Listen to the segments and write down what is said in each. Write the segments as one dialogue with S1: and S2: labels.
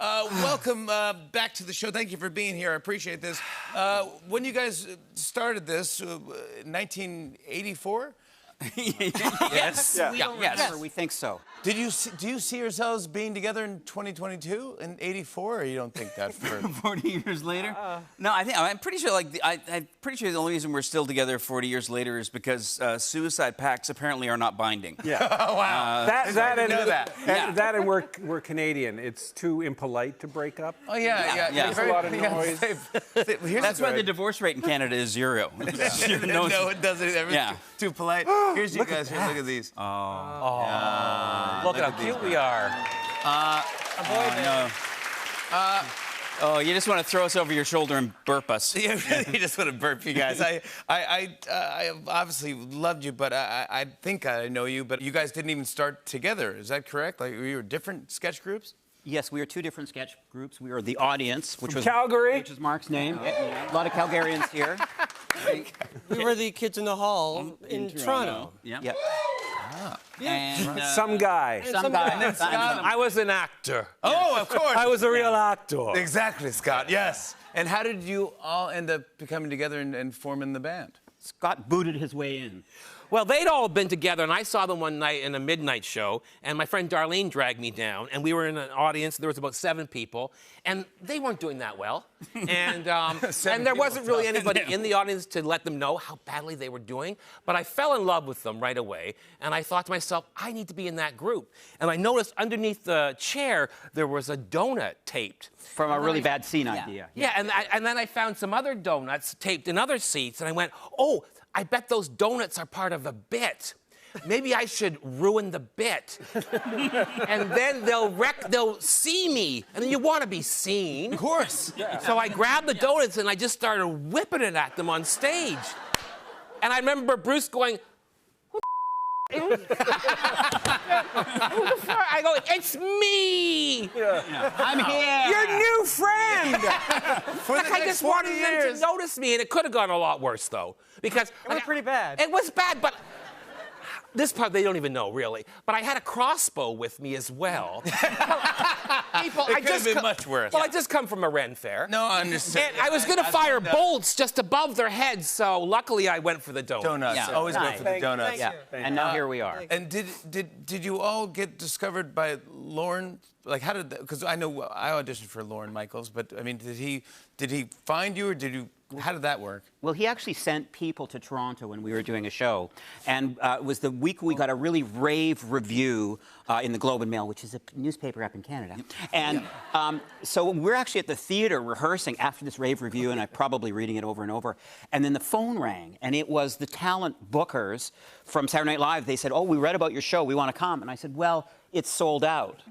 S1: Welcome back to the show. Thank you for being here. I appreciate this. When you guys started this, 1984?
S2: Yes.
S3: Yes, we think so.
S1: Do you see yourselves being together in 2022 in '84, or you don't think that for
S2: 40 years later? No, I'm pretty sure. I'm pretty sure the only reason we're still together 40 years later is because suicide pacts apparently are not binding.
S4: Yeah.
S1: Oh, wow.
S4: That and we're Canadian. It's too impolite to break up.
S1: Oh yeah.
S4: Makes a lot of noise.
S2: That's why the divorce rate in Canada is zero.
S1: No, it doesn't. Everything's too polite. Here's you guys. Here, look at these.
S3: Look at how cute we are.
S2: Oh, you just want to throw us over your shoulder and burp us.
S1: Yeah, really just want to burp you guys. I obviously loved you, but I think I know you, but you guys didn't even start together. Is that correct? Like, you were different sketch groups?
S3: Yes, we are two different sketch groups. We are the Audience, which was
S4: Calgary,
S3: which is Mark's name. A lot of Calgarians here.
S5: We were the kids in the hall in Toronto.
S3: Yep.
S2: And,
S4: some guy.
S3: Some guy.
S4: I was an actor.
S1: Oh, of course.
S4: I was a real actor.
S1: Exactly, Scott. Yes. And how did you all end up coming together and forming the band?
S3: Scott booted his way in.
S5: Well, they'd all been together, and I saw them one night in a midnight show, and my friend Darlene dragged me down, and we were in an audience. There was about 7 people, and they weren't doing that well. And there wasn't really anybody in the audience to let them know how badly they were doing. But I fell in love with them right away, and I thought to myself, I need to be in that group. And I noticed underneath the chair, there was a donut taped.
S3: From a really bad scene idea.
S5: Yeah, and then I found some other donuts taped in other seats, and I went, oh, I bet those donuts are part of a bit. Maybe I should ruin the bit. And then they'll see me, and you want to be seen.
S1: Of course.
S5: Yeah. So I grabbed the donuts, and I just started whipping it at them on stage. And I remember Bruce going, I go, it's me!
S3: I'm here!
S5: Your new friend! I just wanted them
S1: years.
S5: to notice me, and it could have gone a lot worse, though. Because
S6: it was pretty bad.
S5: It was bad, but this part they don't even know, really. But I had a crossbow with me as well. People,
S1: It could have been much worse.
S5: Well, I just come from a Ren Fair.
S1: No, I understand.
S5: And I was going to fire bolts just above their heads, so luckily I went for the donuts.
S1: Donuts.
S3: Yeah.
S1: Always go for the
S6: Thank
S1: donuts.
S6: you.
S3: And now here we are.
S1: And did you all get discovered by Lorne? Like, how did that? Because I know I auditioned for Lorne Michaels, but I mean, did he find you, or did you? How did that work?
S3: Well, he actually sent people to Toronto when we were doing a show. And it was the week we got a really rave review in the Globe and Mail, which is a newspaper up in Canada. And so we're actually at the theater rehearsing after this rave review, and I'm probably reading it over and over. And then the phone rang, and it was the talent bookers from Saturday Night Live. They said, oh, we read about your show. We want to come. And I said, well, it's sold out.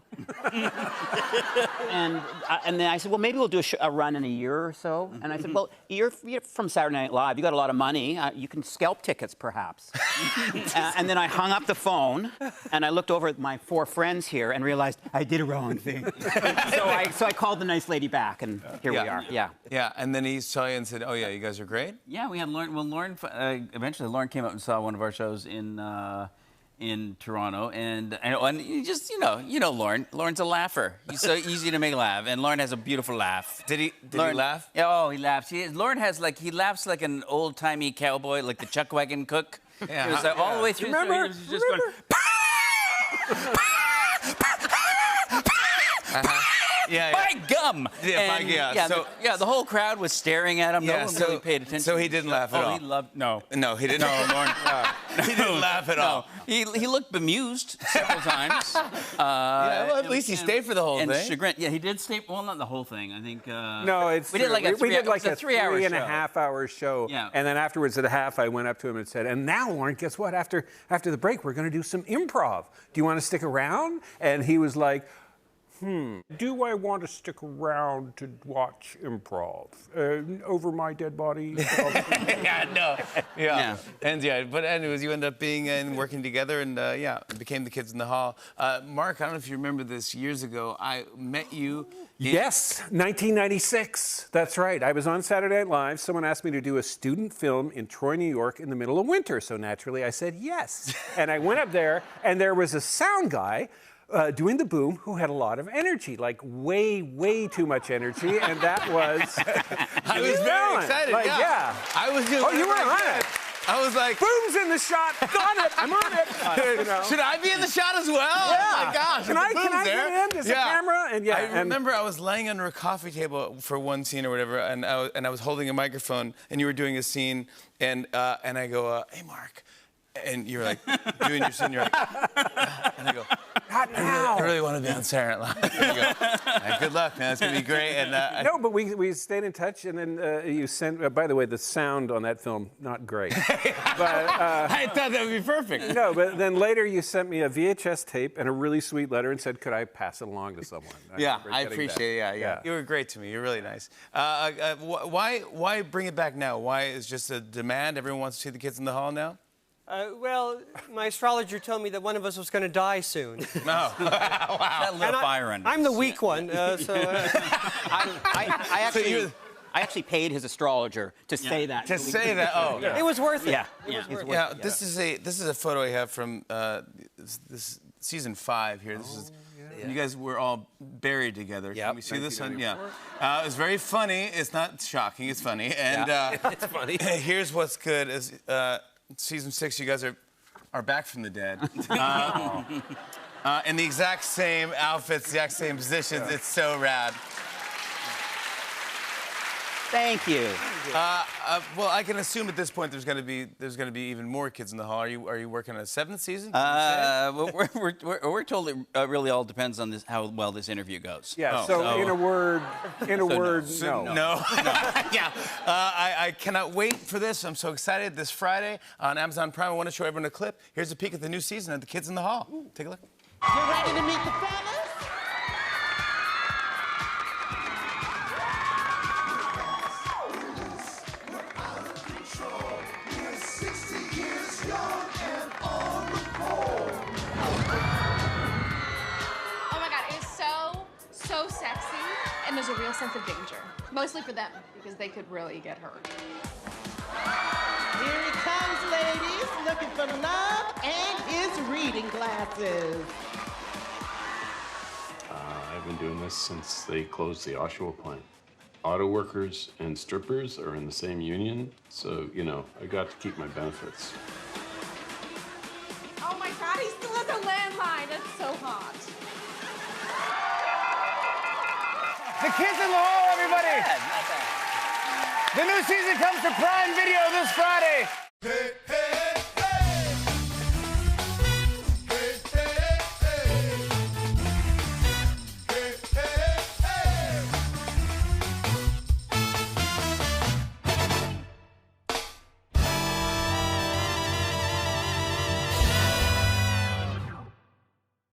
S3: and then I said, well, maybe we'll do a run in a year or so. And I said, well, you're from Saturday Night Live. You got a lot of money. You can scalp tickets, perhaps. And then I hung up the phone, and I looked over at my 4 friends here and realized I did a wrong thing. so I called the nice lady back, and here we are. Yeah.
S1: Yeah, and then he saw you and said, oh, yeah, you guys are great?
S2: Yeah, we had Lauren. Well, eventually Lauren came out and saw one of our shows in Toronto, and you just you know Lauren. Lauren's a laugher. He's so easy to make laugh, and Lauren has a beautiful laugh.
S1: Did he
S2: Lauren,
S1: laugh?
S2: Yeah, oh, he laughs. Lauren has he laughs like an old timey cowboy, like the chuck wagon cook.
S1: Yeah.
S2: He was like, all the way through.
S4: Remember?
S2: He was just going.
S1: Yeah,
S2: By gum!
S1: Yeah,
S2: And,
S1: yeah.
S2: The whole crowd was staring at him.
S1: Yeah,
S2: No one really paid attention.
S1: So he didn't laugh at all.
S2: He loved no.
S1: No, he didn't.
S2: No, Lauren.
S1: He didn't laugh at all.
S2: He looked bemused several times.
S1: Yeah, well, at least he stayed for the whole
S2: and
S1: thing.
S2: chagrin. Yeah, he did stay. Well, not the whole thing. I think.
S4: No, it's
S2: we did like a
S4: we did like a
S2: 3-hour
S4: 3.5-hour show.
S2: Yeah.
S4: And then afterwards, at a half, I went up to him and said, "And now, Lauren, guess what? After the break, we're going to do some improv. Do you want to stick around?" And he was like, do I want to stick around to watch improv over my dead body?
S1: Yeah. And but anyways, you end up being and working together, and became the Kids in the Hall. Mark, I don't know if you remember this. Years ago, I met you.
S4: Yes, 1996. That's right. I was on Saturday Night Live. Someone asked me to do a student film in Troy, New York in the middle of winter. So naturally, I said yes. And I went up there, and there was a sound guy doing the Boom who had a lot of energy, like way too much energy, and that was.
S1: I was very excited.
S4: Like,
S1: yeah. I was doing.
S4: Oh, you were
S1: whatever I
S4: on
S1: could.
S4: it.
S1: I was like,
S4: Boom's in the shot. Got it. I'm on it. You know.
S1: should I be in the shot as well?
S4: Yeah.
S1: Oh my gosh.
S4: Can
S1: if
S4: I
S1: the Boom's
S4: get
S1: there,
S4: in? Is the camera? And
S1: I remember I was laying under a coffee table for one scene or whatever, and I was holding a microphone, and you were doing a scene, and I go, hey, Mark. And you're like, doing your scene, you're like, and I go,
S4: Not now.
S1: I really want to be on Saturday Night Live. And you go, good luck, man. It's going to be great. And
S4: No, but we stayed in touch, and then you sent. By the way, the sound on that film not great. But
S1: I thought that would be perfect.
S4: no, but then later you sent me a VHS tape and a really sweet letter and said, "Could I pass it along to someone?"
S1: Yeah,
S4: remember
S1: I
S4: getting
S1: appreciate
S4: that.
S1: it. Yeah. You were great to me. You're really nice. Why bring it back now? Why is just a demand? Everyone wants to see the Kids in the Hall now?
S6: Well, my astrologer told me that one of us was going to die soon.
S1: No.
S2: That lit a fire under
S6: I'm the weak one, so...
S3: I actually paid his astrologer to say that.
S1: To say that. Oh.
S6: It was worth it.
S3: Yeah.
S6: It was worth it.
S1: Yeah, this is a photo I have from this season 5 here. This is you guys were all buried together.
S5: Yep.
S1: Can we see this one? Yeah. It was very funny. It's not shocking. It's funny. And
S5: It's funny.
S1: here's what's good is season 6. You guys are back from the dead. In the exact same outfits, the exact same positions. It's so rad.
S3: Thank you.
S1: Well, I can assume at this point there's going to be even more Kids in the Hall. Are you working on a 7th season?
S2: We're told it really all depends on how well this interview goes.
S4: Yeah. So in a word, no.
S1: No. Yeah. I cannot wait for this. I'm so excited. This Friday on Amazon Prime, I want to show everyone a clip. Here's a peek at the new season of the Kids in the Hall. Take a look.
S7: You ready to meet the fellas?
S8: Oh my God, it is so sexy, and there's a real sense of danger. Mostly for them, because they could really get hurt.
S7: Here he comes, ladies, looking for love and his reading glasses.
S9: I've been doing this since they closed the Oshawa plant. Auto workers and strippers are in the same union, so, you know, I got to keep my benefits.
S8: Oh my God, he still has a landline. That's so hot.
S1: The Kids in the Hall, everybody. The new season comes to Prime Video this Friday.